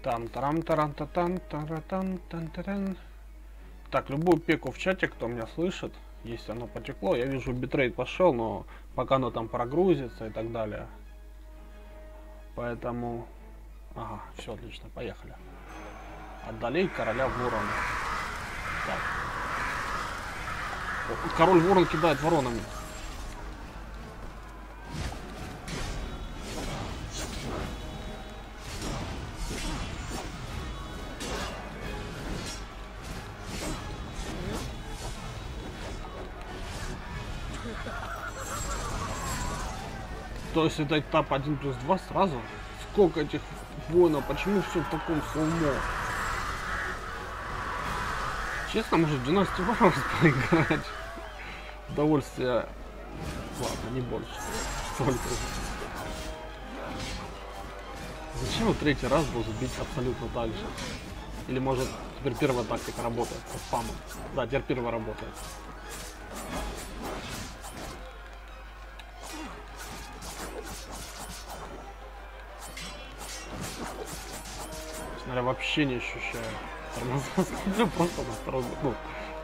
Там тарам тарам та тан таратан тан таран. Так, любую пеку в чате, кто меня слышит, если оно потекло, я вижу, битрейт пошел, но пока оно там прогрузится и так далее. Поэтому... Ага, все отлично, поехали. Одолей короля ворона. Так. Король ворон кидает воронами. То есть это этап 1+2 сразу? Сколько этих воинов? Почему все в таком слоумо? Честно, может в династию Варварс поиграть? Удовольствие. Ладно, не больше. Столько. Зачем вот третий раз был сбить абсолютно так же? Или может теперь первая тактика работает со спамом? Да, теперь первая работает. Я вообще не ощущаю тормоза. Смотрю просто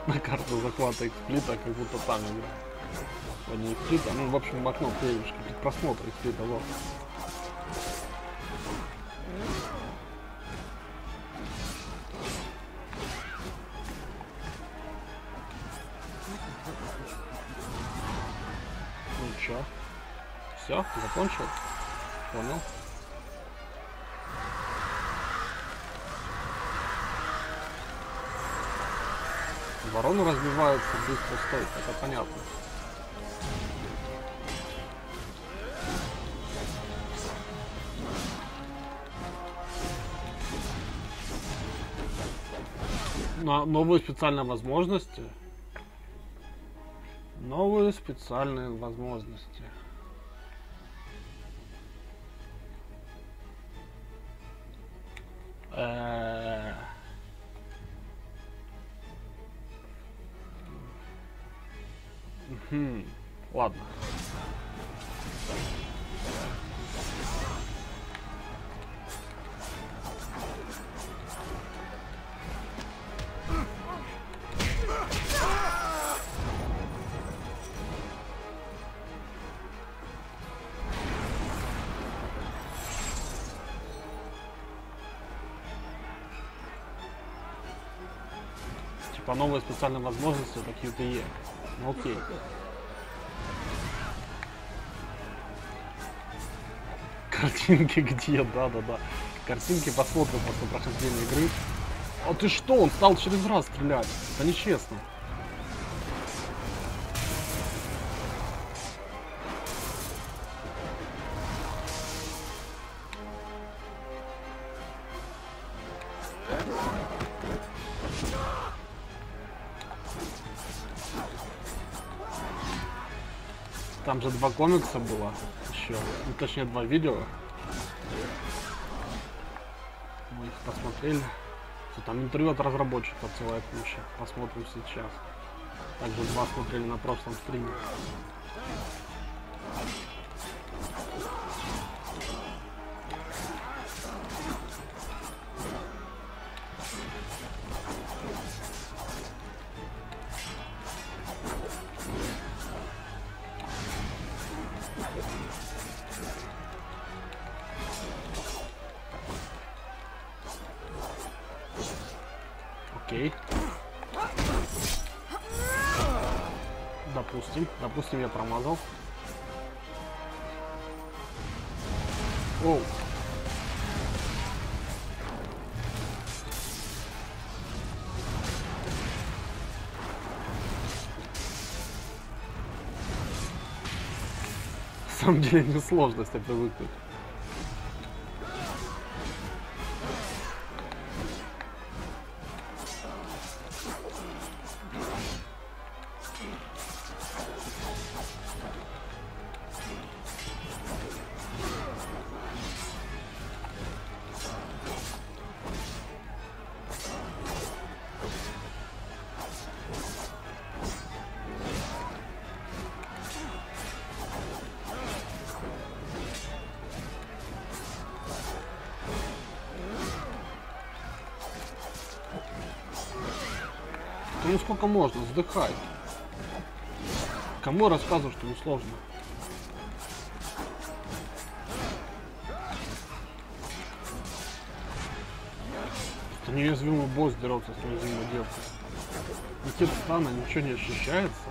на карту захвата эксплита, как будто там игра. Не эксплита, ну в общем в окно клевишки, просмотр эксплита, вот. Ну чё? Все, закончил? Понял. Ворону разбиваются быстро стойко, это понятно. Новые специальные возможности. Новые специальные возможности. Ладно. Типа новые специальные возможности, такие QTE. Ну окей. Картинки где? Да-да-да. Картинки посмотрим после прохождения игры. А ты что? Он стал через раз стрелять. Это нечестно. Там же 2 комикса было еще, ну, точнее 2 видео. Мы их посмотрели. Что там интервью от разработчиков целая куча. Посмотрим сейчас. Также 2 смотрели на прошлом стриме. Окей. Допустим, я промазал. Оу. На самом деле не сложность привыкнуть. Ну сколько можно, вздыхай. Кому я рассказываю, что не сложно? Это неуязвимый босс дерется с неуязвимой девкой. Ведь это странно, ничего не ощущается.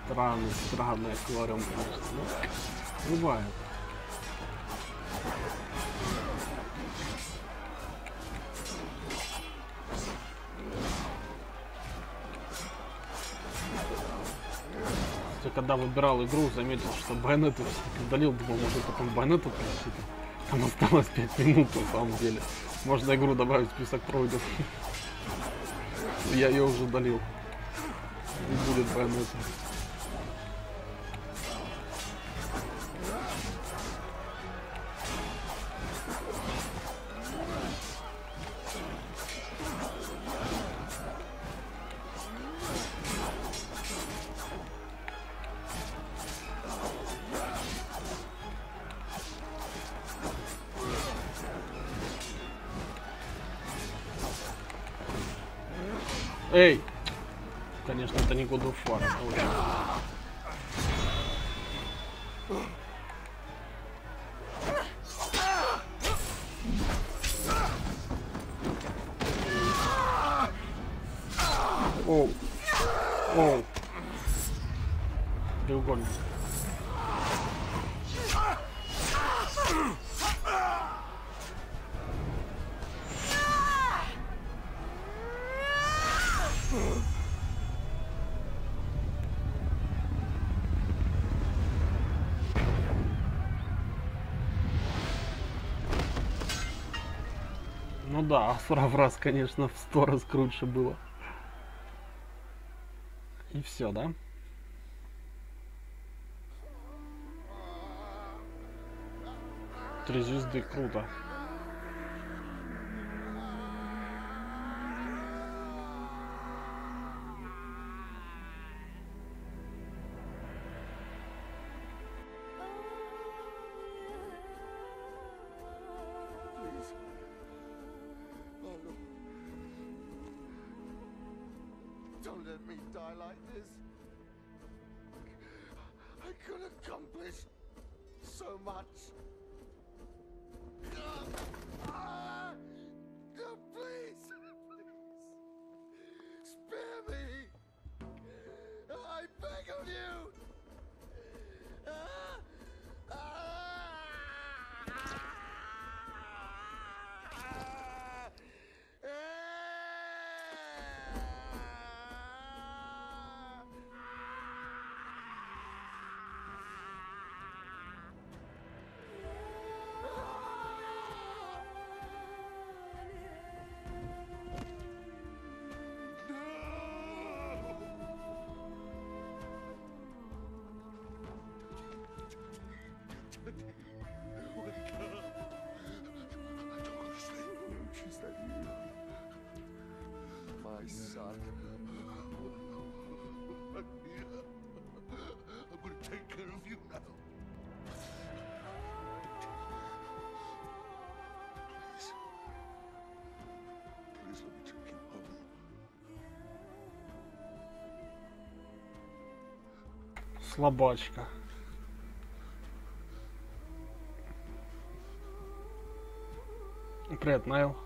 Странный аквариум просто. Ну, бывает. Я когда выбирал игру, заметил, что байонеты все-таки удалил, думал, может потом байонеты пройти. Там осталось 5 минут на самом деле. Можно игру добавить в список пройденных. Я ее уже удалил. Не будет байонеты. Эй! Конечно, это не God of War, это очень... Оу. Оу. Треугольник. Ну да, 40 раз, конечно, в 100 раз круче было. И все, да? Три звезды, круто. Don't let me die like this. I could accomplish so much. No, please, spare me. I beg of you. My son. I'm going to take care of you now. Please. Please let me take you home. Слабачка. Привет, Найл.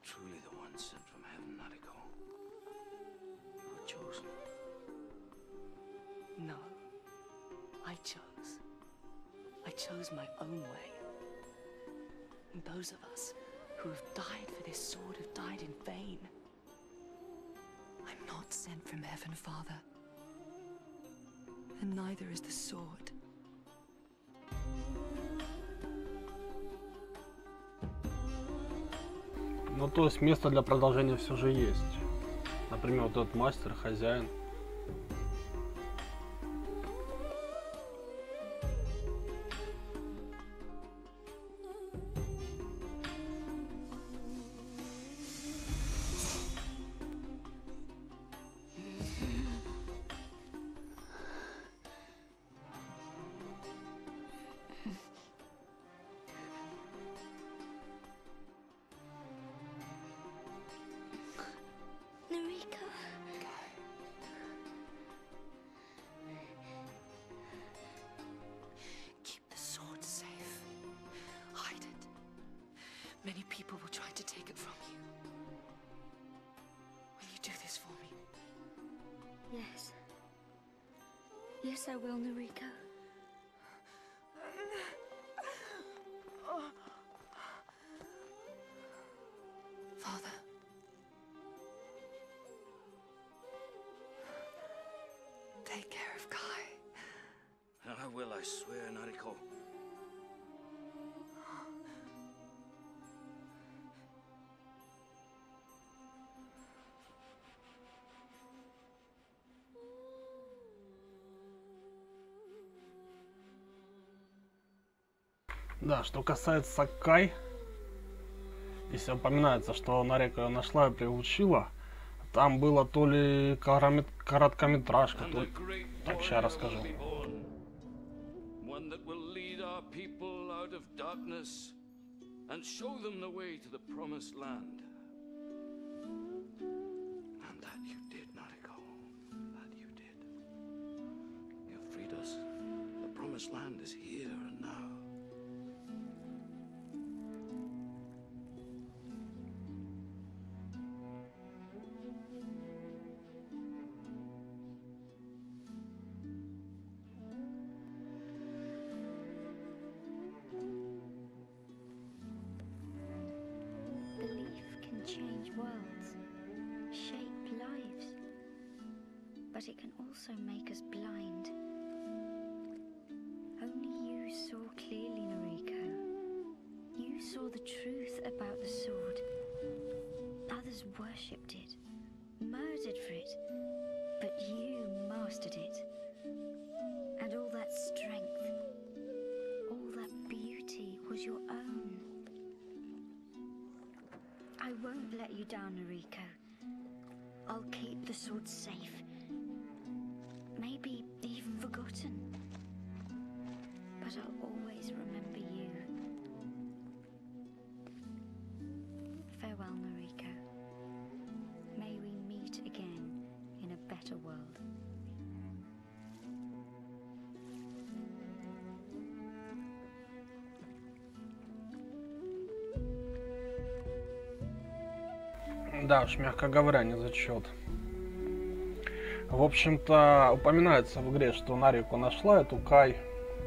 Truly the one sent from heaven, Nariko. You're chosen. No. I chose my own way. And those of us who have died for this sword have died in vain. I'm not sent from heaven, Father. And neither is the sword. Ну, то есть место для продолжения все же есть. Например, вот этот мастер, хозяин. Narika. Keep the sword safe. Hide it. Many people will try to take it from you. Will you do this for me? Yes. Yes, I will, Narika. Father. Take care of Kai. I will, I swear, Nariko. Да, что касается Кай, если упоминается, что Нарика ее нашла и приучила, там было то ли короткометражка, то ли... Так, сейчас расскажу. One that will lead our people out of darkness and show them the way to the promised land. And that you did, Nariko. That you did. You freed us. The promised land is here and now. Belief can change worlds, shape lives, but it can also make us blind. Only you saw clearly, Nariko. You saw the truth about the sword. Others worshipped it, murdered for it, but you mastered it. And all that strength, all that beauty was your own. I won't let you down, Nariko. I'll keep the sword safe. Maybe even forgotten. But I'll always remember you. Farewell, Nariko. May we meet again in a better world. Да уж, мягко говоря, не зачет. В общем-то, упоминается в игре, что Нарику нашла эту Кай,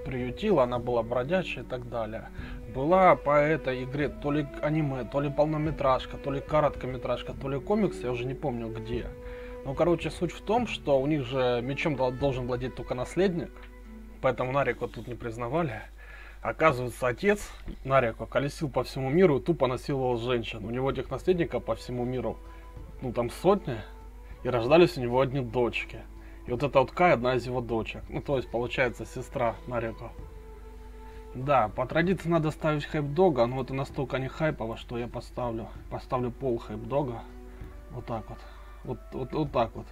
приютила, она была бродячая и так далее. Была по этой игре то ли аниме, то ли полнометражка, то ли короткометражка, то ли комикс, я уже не помню где. Ну, короче, суть в том, что у них же мечом должен владеть только наследник, поэтому Нарику тут не признавали. Оказывается, отец Нарику колесил по всему миру и тупо насиловал женщин. У него этих наследников по всему миру, ну там сотни, и рождались у него одни дочки. И вот эта вот Кай одна из его дочек. Ну то есть получается сестра Нарику. Да, по традиции надо ставить хайп-дога, но это настолько не хайпово, что я поставлю пол хайп-дога. Вот так вот. Вот так вот.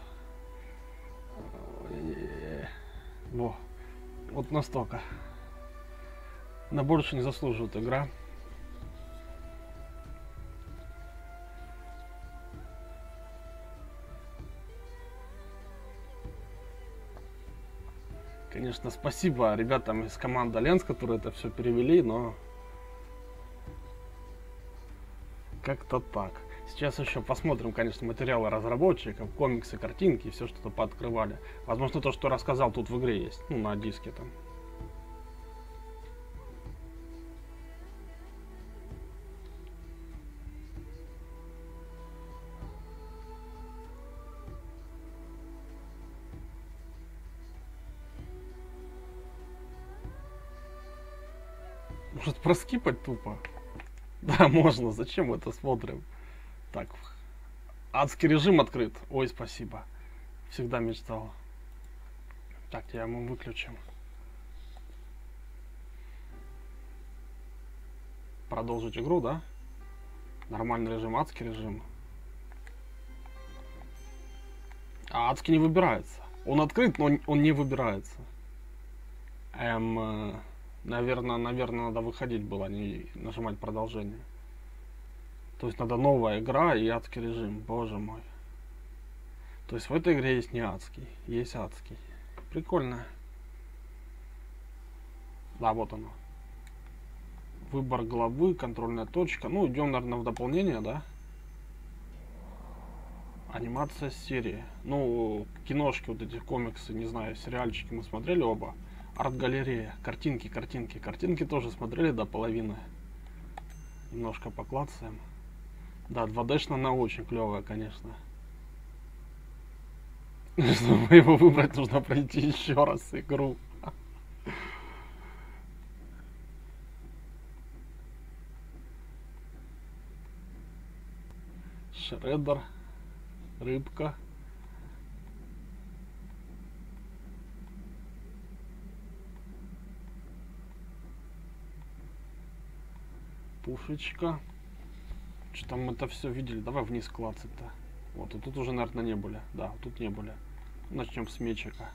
Во. Вот настолько. На больше не заслуживает игра. Конечно, спасибо ребятам из команды Ленс, которые это все перевели, но как-то так. Сейчас еще посмотрим, конечно, материалы разработчиков, комиксы, картинки, все что-то пооткрывали. Возможно, то, что рассказал, тут в игре есть, ну, на диске там. Может проскипать тупо? Да, можно. Зачем мы это смотрим? Так, адский режим открыт. Ой, спасибо. Всегда мечтал. Так, я ему выключим. Продолжить игру, да? Нормальный режим, адский режим. А адский не выбирается. Он открыт, но он не выбирается. Наверное, надо выходить было, а не нажимать продолжение. То есть надо новая игра и адский режим. Боже мой. То есть в этой игре есть не адский, есть адский. Прикольно. Да, вот оно. Выбор главы, контрольная точка. Ну, идем, наверное, в дополнение, да? Анимация серии. Ну, киношки, вот эти комиксы, не знаю, сериальчики мы смотрели оба. Арт-галерея. Картинки. Картинки тоже смотрели до половины. Немножко поклацаем. Да, 2D-шная она очень клевая, конечно. Чтобы его выбрать, нужно пройти еще раз игру. Шреддер. Рыбка. Пушечка. Что там мы это все видели? Давай вниз клацать-то. Вот, и тут уже, наверное, не были. Да, тут не были. Начнем с мечика.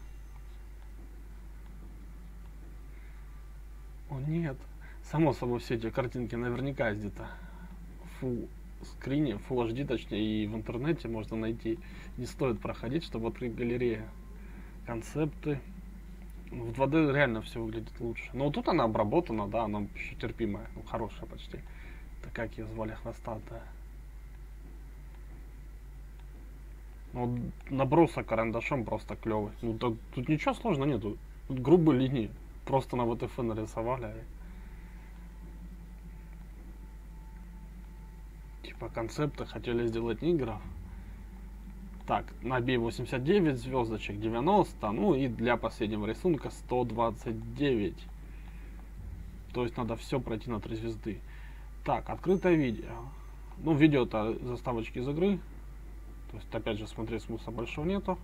О, нет. Само собой, все эти картинки наверняка где-то в скрине, Full HD, точнее, и в интернете можно найти. Не стоит проходить, чтобы открыть галерею. Концепты. В 2D реально все выглядит лучше. Но вот тут она обработана, да, она еще терпимая. Ну, хорошая почти. Так как ее звали, хвостатая. Ну, набросок карандашом просто клевый. Ну, тут ничего сложного нету. Тут грубые линии. Просто на ВТФ нарисовали. Типа концепты хотели сделать игров. Так, набей 89 звездочек, 90. Ну и для последнего рисунка 129. То есть надо все пройти на 3 звезды. Так, открытое видео. Ну, видео это заставочки из игры. То есть, опять же, смотреть смысла большого нету.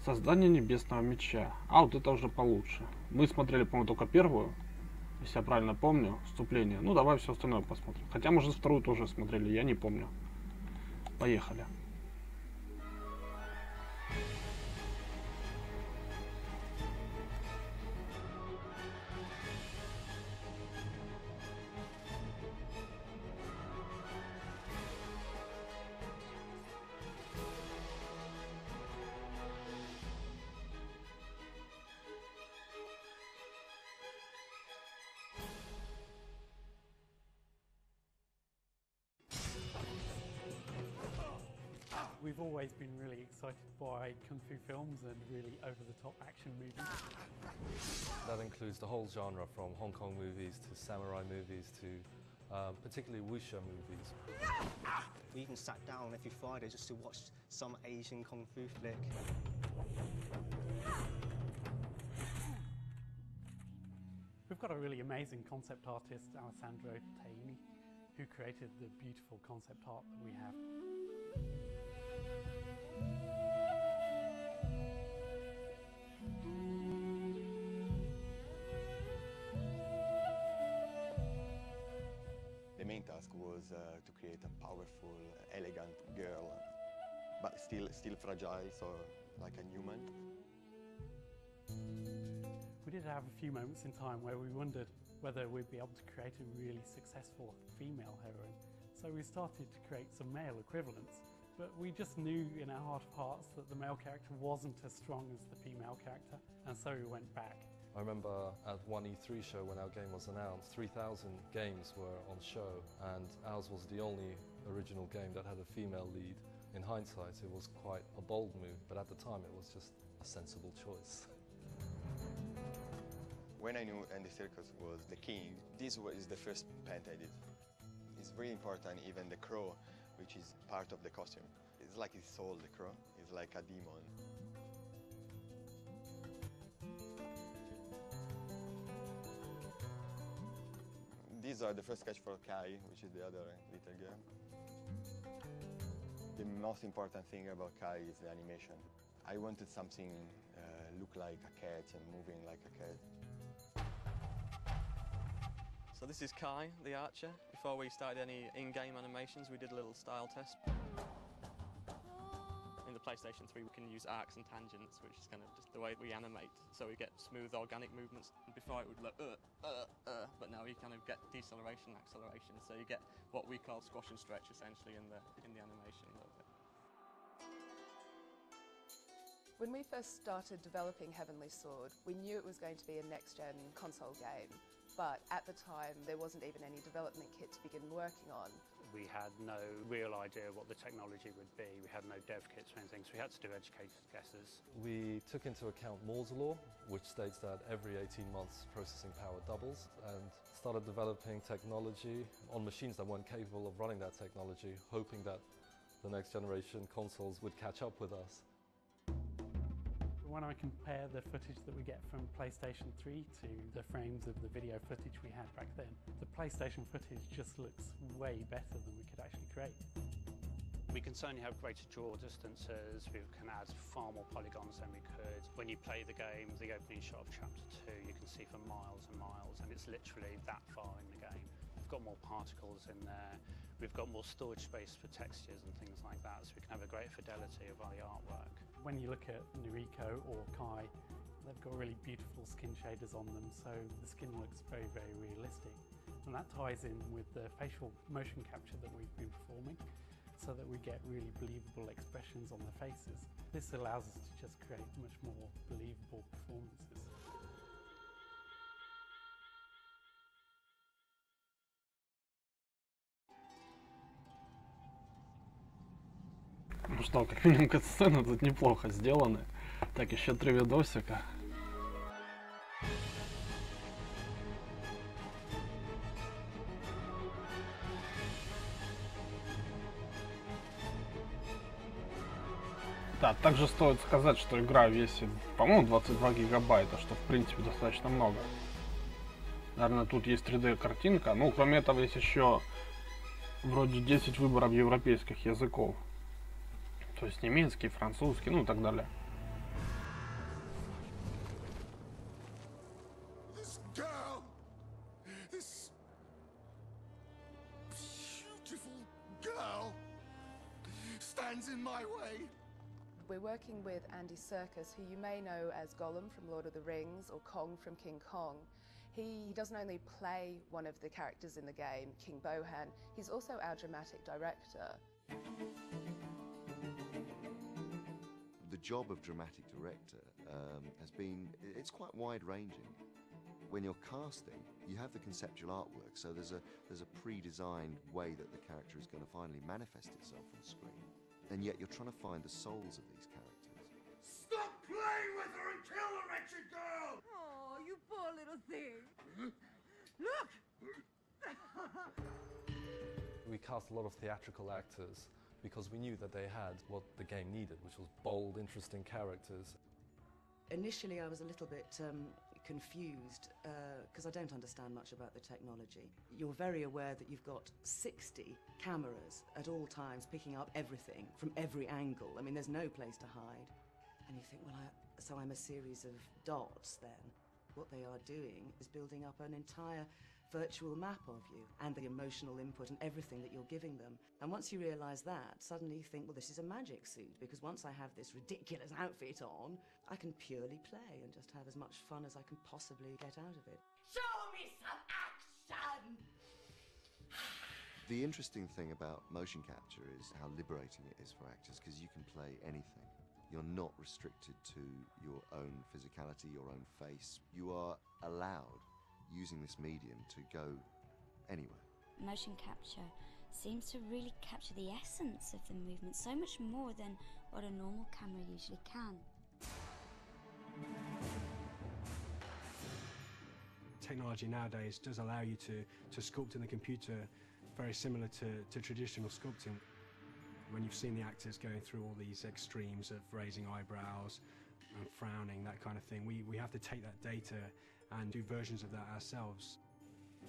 Создание небесного меча. А, вот это уже получше. Мы смотрели, по-моему, только первую. Если я правильно помню, вступление. Ну, давай все остальное посмотрим. Хотя, может, вторую тоже смотрели, я не помню. Поехали. We've always been really excited by kung fu films and really over-the-top action movies. That includes the whole genre, from Hong Kong movies to samurai movies to particularly wuxia movies. We even sat down every Friday just to watch some Asian kung fu flick. We've got a really amazing concept artist, Alessandro Taini, who created the beautiful concept art that we have. The main task was to create a powerful, elegant girl, but still fragile, so like a human. We did have a few moments in time where we wondered whether we'd be able to create a really successful female heroine. So we started to create some male equivalents, but we just knew in our heart of hearts that the male character wasn't as strong as the female character, and so we went back. I remember at one E3 show when our game was announced, 3,000 games were on show, and ours was the only original game that had a female lead. In hindsight, it was quite a bold move, but at the time it was just a sensible choice. When I knew Andy Serkis was the king, this is the first paint I did. It's really important, even the crow, which is part of the costume. It's like his soul, the crow. It's like a demon. These are the first sketch for Kai, which is the other little girl. The most important thing about Kai is the animation. I wanted something look like a cat and moving like a cat. So this is Kai, the archer. Before we started any in-game animations, we did a little style test. In the PlayStation 3, we can use arcs and tangents, which is kind of just the way we animate. So we get smooth, organic movements. Before it would look, but now you kind of get deceleration and acceleration. So you get what we call squash and stretch, essentially, in the animation a little bit. When we first started developing Heavenly Sword, we knew it was going to be a next-gen console game, but at the time there wasn't even any development kit to begin working on. We had no real idea what the technology would be. We had no dev kits or anything, so we had to do educated guesses. We took into account Moore's law, which states that every 18 months processing power doubles, and started developing technology on machines that weren't capable of running that technology, hoping that the next generation consoles would catch up with us. When I compare the footage that we get from PlayStation 3 to the frames of the video footage we had back then, the PlayStation footage just looks way better than we could actually create. We can certainly have greater draw distances, we can add far more polygons than we could. When you play the game, the opening shot of Chapter 2, you can see for miles and miles, and it's literally that far in the game. We've got more particles in there, we've got more storage space for textures and things like that, so we can have a greater fidelity of the artwork. When you look at Noriko or Kai, they've got really beautiful skin shaders on them, so the skin looks very, very realistic. And that ties in with the facial motion capture that we've been performing, so that we get really believable expressions on their faces. This allows us to just create much more believable performances. Ну что, как минимум катсцены тут неплохо сделаны. Так, еще 3 видосика. Да, также стоит сказать, что игра весит, по-моему, 22 гигабайта, что в принципе достаточно много. Наверное, тут есть 3D картинка. Ну, кроме этого, есть еще вроде 10 выборов европейских языков. То есть немецкий, французский, ну и так далее. This girl, this beautiful girl, stands in my way. We're working with Andy Serkis, who you may know as Gollum from Lord of the Rings or Kong from King Kong. He doesn't only play one of the characters in the game, King Bohan, he's also our dramatic director. The job of dramatic director has been, it's quite wide-ranging. When you're casting, you have the conceptual artwork, so there's a pre-designed way that the character is going to finally manifest itself on screen, and yet you're trying to find the souls of these characters. Stop playing with her and kill the wretched girl! Oh, you poor little thing. Look! We cast a lot of theatrical actors because we knew that they had what the game needed, which was bold, interesting characters. Initially, I was a little bit confused because I don't understand much about the technology. You're very aware that you've got 60 cameras at all times picking up everything from every angle. I mean, there's no place to hide. And you think, well, so I'm a series of dots then. What they are doing is building up an entire virtual map of you and the emotional input and everything that you're giving them. And once you realise that, suddenly you think, well, this is a magic suit, because once I have this ridiculous outfit on, I can purely play and just have as much fun as I can possibly get out of it. Show me some action! The interesting thing about motion capture is how liberating it is for actors, because you can play anything. You're not restricted to your own physicality, your own face. You are allowed, using this medium, to go anywhere. Motion capture seems to really capture the essence of the movement, so much more than what a normal camera usually can. Technology nowadays does allow you to sculpt in the computer very similar to traditional sculpting. When you've seen the actors going through all these extremes of raising eyebrows and frowning, that kind of thing, we have to take that data and do versions of that ourselves.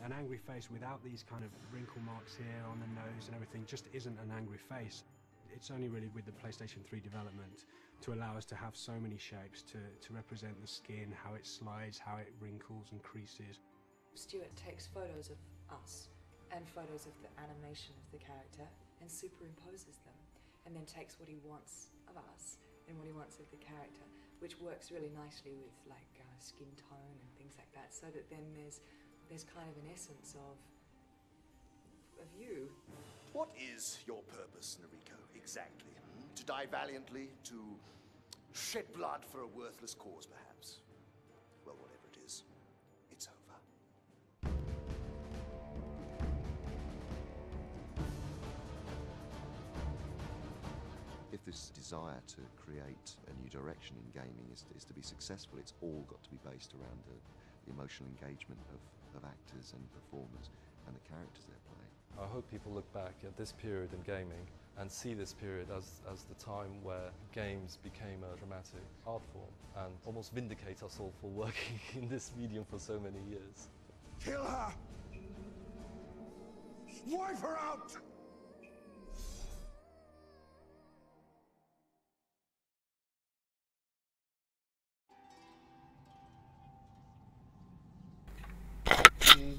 An angry face without these kind of wrinkle marks here on the nose and everything just isn't an angry face. It's only really with the PlayStation 3 development to allow us to have so many shapes to represent the skin, how it slides, how it wrinkles and creases. Stuart takes photos of us and photos of the animation of the character and superimposes them, and then takes what he wants of us and what he wants of the character, which works really nicely with like skin tone and things like that, so that then there's kind of an essence of you. What is your purpose, Noriko, exactly? To die valiantly? To shed blood for a worthless cause, perhaps? Well, whatever it is, it's over. If this desire to create a new direction in gaming is to be successful, it's all got to be based around the emotional engagement of actors and performers and the characters they're playing. I hope people look back at this period in gaming and see this period as the time where games became a dramatic art form and almost vindicate us all for working in this medium for so many years. Kill her! Wipe her out!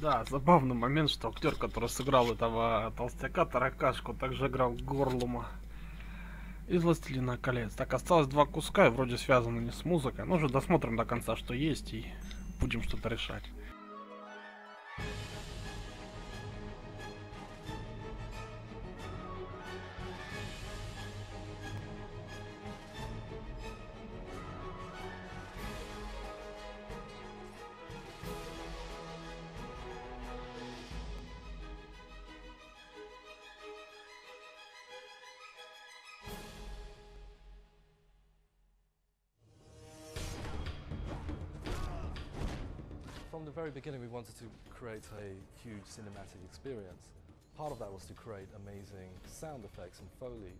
Да, забавный момент, что актер, который сыграл этого толстяка, таракашку, также играл Горлума из «Властелина колец». Так, осталось 2 куска, и вроде связаны не с музыкой. Ну, уже досмотрим до конца, что есть, и будем что-то решать. From the very beginning, we wanted to create a huge cinematic experience. Part of that was to create amazing sound effects and Foley.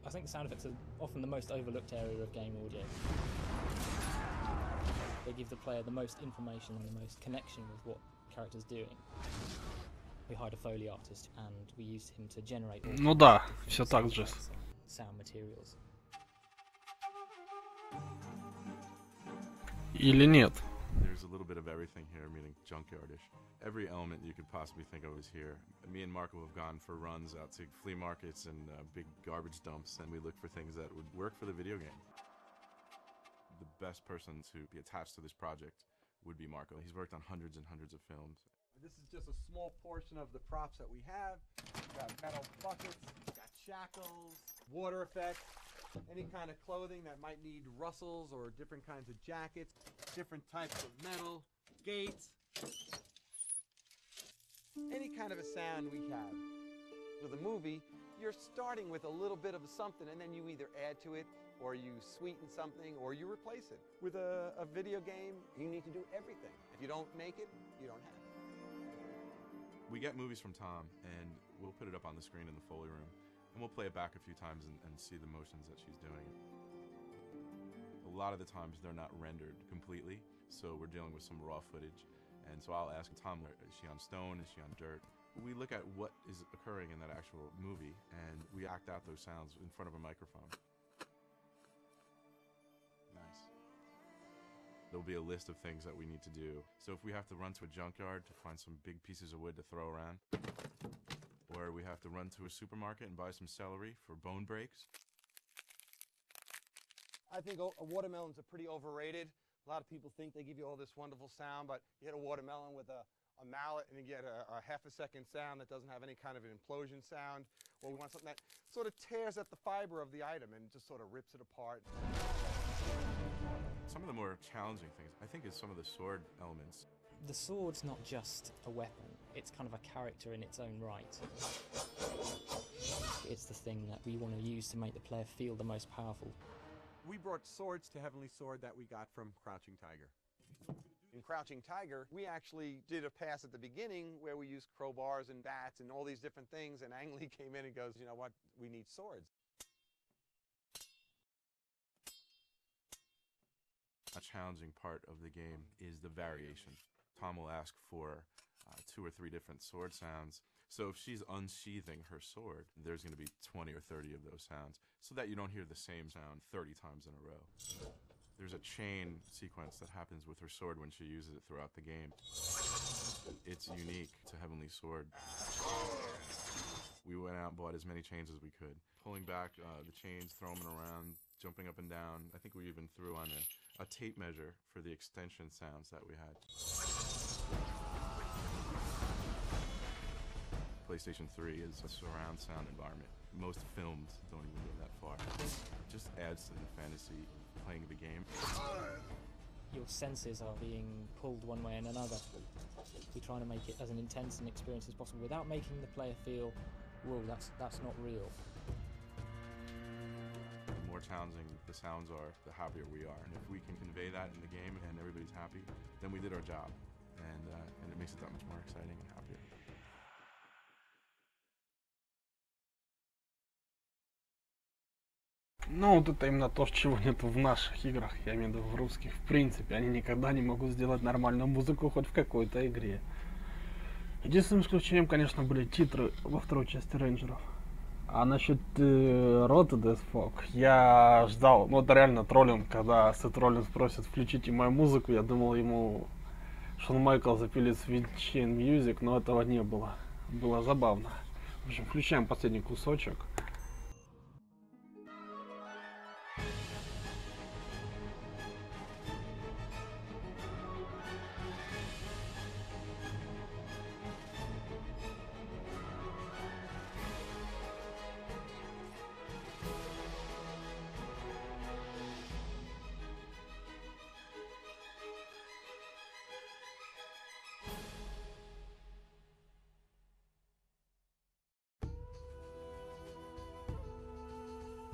I think the sound effects are often the most overlooked area of game audio. They give the player the most information and the most connection with what the character's doing. We hired a Foley artist and we used him to generate all Ну да, все так же. sound materials. Или нет? There's a little bit of everything here, meaning junkyardish. Every element you could possibly think of is here. Me and Marco have gone for runs out to flea markets and big garbage dumps, and we look for things that would work for the video game. The best person to be attached to this project would be Marco. He's worked on hundreds and hundreds of films. This is just a small portion of the props that we have. We've got metal buckets, we've got shackles, water effects, any kind of clothing that might need rustles or different kinds of jackets, different types of metal, gates, any kind of a sound we have. With a movie, you're starting with a little bit of something and then you either add to it or you sweeten something or you replace it. With a video game, you need to do everything. If you don't make it, you don't have it. We get movies from Tom, and we'll put it up on the screen in the Foley room, and we'll play it back a few times and see the motions that she's doing. A lot of the times they're not rendered completely, so we're dealing with some raw footage. And so I'll ask Tom, is she on stone, is she on dirt? We look at what is occurring in that actual movie, and we act out those sounds in front of a microphone. Nice. There'll be a list of things that we need to do. So if we have to run to a junkyard to find some big pieces of wood to throw around, or we have to run to a supermarket and buy some celery for bone breaks. I think watermelons are pretty overrated. A lot of people think they give you all this wonderful sound, but you hit a watermelon with a mallet and you get a half-a-second sound that doesn't have any kind of an implosion sound. Well, we want something that sort of tears at the fiber of the item and just sort of rips it apart. Some of the more challenging things, I think, is some of the sword elements. The sword's not just a weapon, it's kind of a character in its own right. It's the thing that we want to use to make the player feel the most powerful. We brought swords to Heavenly Sword that we got from Crouching Tiger. In Crouching Tiger, we actually did a pass at the beginning where we used crowbars and bats and all these different things, and Ang Lee came in and goes, you know what, we need swords. A challenging part of the game is the variation. Tom will ask for 2 or 3 different sword sounds. So if she's unsheathing her sword, there's going to be 20 or 30 of those sounds, so that you don't hear the same sound 30 times in a row. There's a chain sequence that happens with her sword when she uses it throughout the game. It's unique to Heavenly Sword. We went out and bought as many chains as we could, pulling back the chains, throwing them around, jumping up and down. I think we even threw on a tape measure for the extension sounds that we had. PlayStation 3 is a surround sound environment. Most films don't even go that far. It just adds to the fantasy of playing the game. Your senses are being pulled one way and another. We're trying to make it as an intense an experience as possible without making the player feel, whoa, that's not real. The more challenging the sounds are, the happier we are. And if we can convey that in the game and everybody's happy, then we did our job. And it makes it that much more exciting and happier. Ну, вот это именно то, чего нету в наших играх, я имею в виду в русских. В принципе, они никогда не могут сделать нормальную музыку хоть в какой-то игре. Единственным исключением, конечно, были титры во второй части Рейнджеров. А насчет роты Death Fog, я ждал, ну это реально троллинг, когда Сет Роллинс просит включите мою музыку, я думал ему Шон Майкл запилит Sweet Chain Music, но этого не было. Было забавно. В общем, включаем последний кусочек.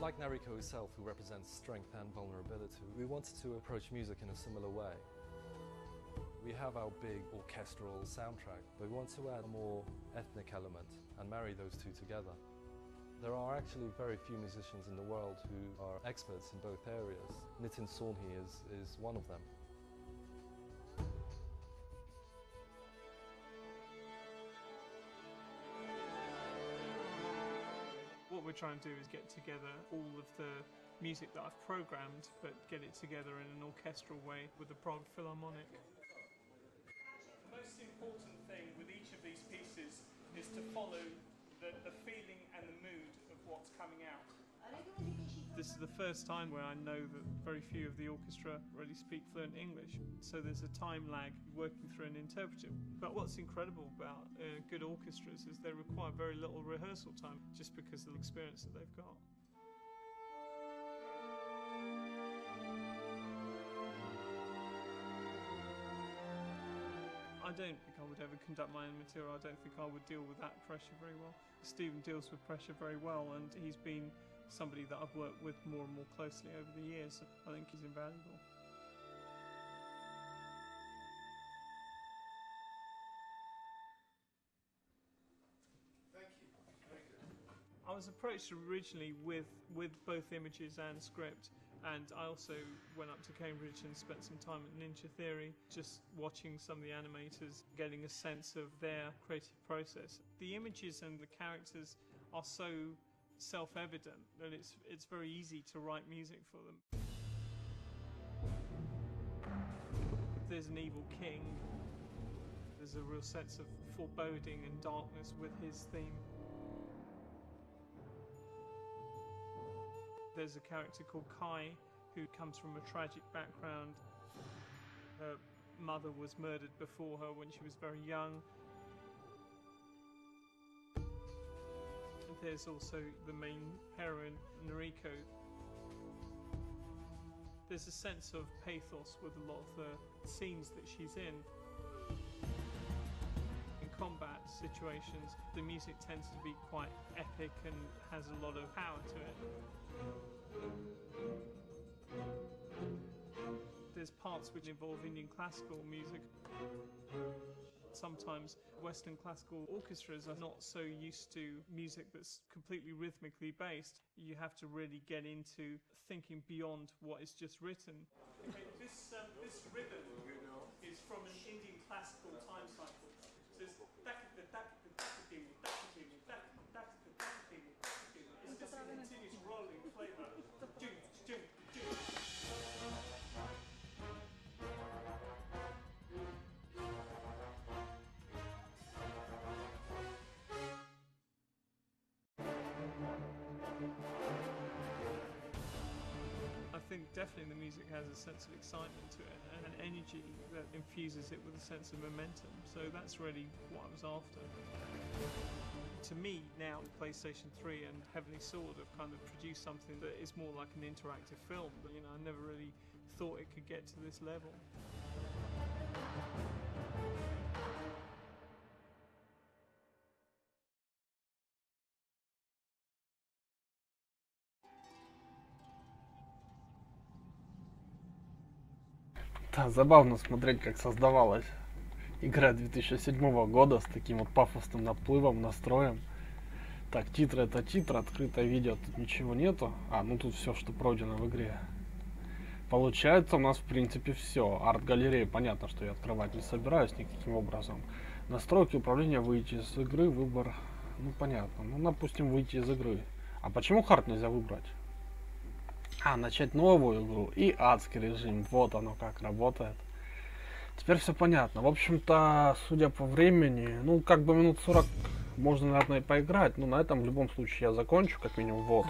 Like Nariko herself, who represents strength and vulnerability, we wanted to approach music in a similar way. We have our big orchestral soundtrack, but we want to add a more ethnic element and marry those two together. There are actually very few musicians in the world who are experts in both areas. Nitin Sonhi is one of them. What we're trying to do is get together all of the music that I've programmed, but get it together in an orchestral way with the Prague Philharmonic. The most important thing with each of these pieces is to follow the feeling and the mood of what's coming out. This is the first time where I know that very few of the orchestra really speak fluent English, so there's a time lag working through an interpreter. But what's incredible about good orchestras is they require very little rehearsal time just because of the experience that they've got. I don't think I would ever conduct my own material. I don't think I would deal with that pressure very well. Stephen deals with pressure very well, and he's been somebody that I've worked with more and more closely over the years. I think he's invaluable. Thank you. Very good. I was approached originally with both images and script, and I also went up to Cambridge and spent some time at Ninja Theory, just watching some of the animators, getting a sense of their creative process. The images and the characters are so self-evident that it's very easy to write music for them. There's an evil king. There's a real sense of foreboding and darkness with his theme. There's a character called Kai who comes from a tragic background. Her mother was murdered before her when she was very young. There's also the main heroine, Noriko. There's a sense of pathos with a lot of the scenes that she's in. In combat situations, the music tends to be quite epic and has a lot of power to it. There's parts which involve Indian classical music. Sometimes Western classical orchestras are not so used to music that's completely rhythmically based. You have to really get into thinking beyond what is just written. Okay, this rhythm is from an Indian classical time cycle. So it's I think definitely the music has a sense of excitement to it and an energy that infuses it with a sense of momentum. So that's really what I was after. To me now, PlayStation 3 and Heavenly Sword have kind of produced something that is more like an interactive film. But, you know, I never really thought it could get to this level. Да, забавно смотреть, как создавалась игра 2007 года с таким вот пафосным наплывом, настроем. Так, титры это титры, открытое видео, тут ничего нету. А, ну тут все, что пройдено в игре. Получается у нас в принципе все. Арт-галерея, понятно, что я открывать не собираюсь никаким образом. Настройки управления, выйти из игры, выбор, ну понятно. Ну, допустим, выйти из игры. А почему хард нельзя выбрать? А, начать новую игру и адский режим. Вот оно как работает. Теперь все понятно. В общем-то, судя по времени, ну, как бы минут 40 можно, наверное, и поиграть. Но на этом в любом случае я закончу, как минимум, вот.